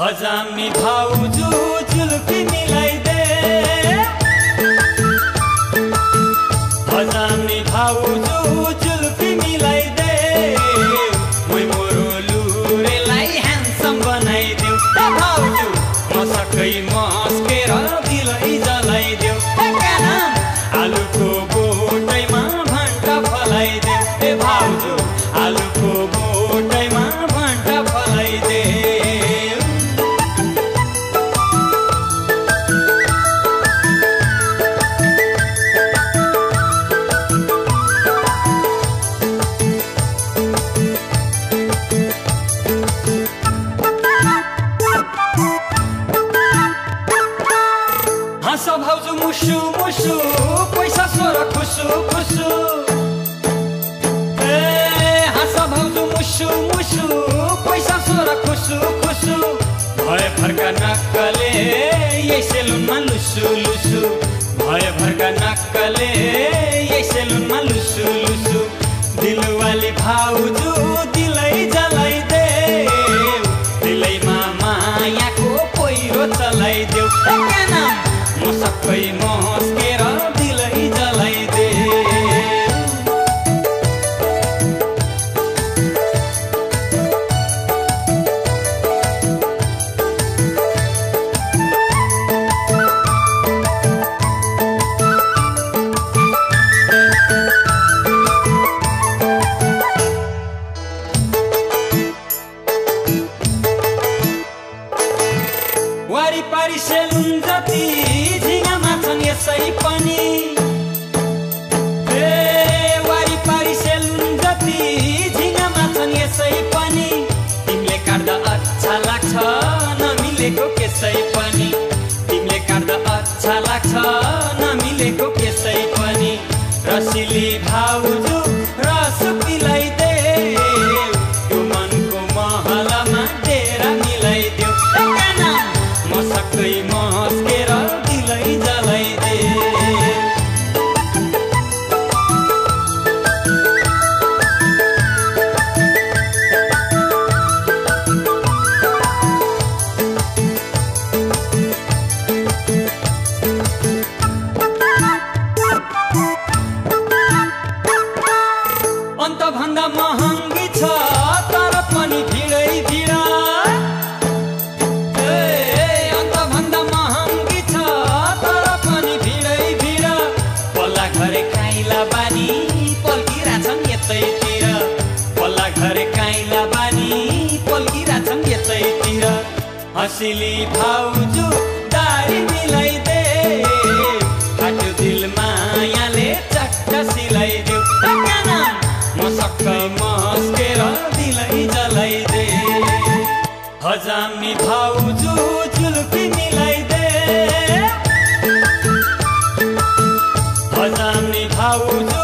हजामी भाउजू जुल्फी मिलाइदे हजामी भाउजू जुल्फी मिलाइदे मै मोरो लुरेलाई ह्यान्डसम बनाइदेऊ भाउजू मसकै मस्केर दिलै जलाइदेऊ आलुको बोटैमा भण्टा फलाइदेऊ भाउजू आलुको बोटैमा भण्टा फलाइदेऊ हाँस भाउजू मुसु मुसु पैसा सोर खुसु खुसु हाँस भाउजू मुसु मुसु पैसा सोर खुसु खुसु भए भरका नक्कले यही सेलुनमा लुसु लुसु भए भरका नक्कले यही सेलुनमा लुसु लुसु दिलवाली भाउजू दिलै जलाइदे दिलैमा मायाको पहिरो चलाइदेऊ मसक्कै मस्केर दिलै जलाइदे वारिपारि सेलुन जति झिङ्गा माछन् यसै पनि वारिपारि सेलुन जति झिङ्गा माछन् यसै पनि तिमीले काट्दा अच्छा लाग्छ नमिलेको केसै पनि तिमीले काट्दा अच्छा लाग्छ नमिलेको केसै पनि रसिली भाउजू रस पिलाइदे त्यो मनको महलमा डेरा मिलाइदेऊ मसक्कै मस्केर दिलै जलाइदे अन्तभन्दा महँगी छ तर पनि भिडै भिड अन्तभन्दा महँगी छ तर पनि भिडै भिड पल्ला घरे काइला बानी पल्किरहेछन् यतैतिर पल्ला घरे काइला बानी पल्किरहेछन् यतैतिर हँसिली भाउजू दारी मिलाइदे फाट्यो दिल मायाले चट्ट सिलाइदेऊ मसक्कै मस्केर दिलै जलाइदे हजामी भाउजू जुल्फी मिलाइदे हजामी भाउजू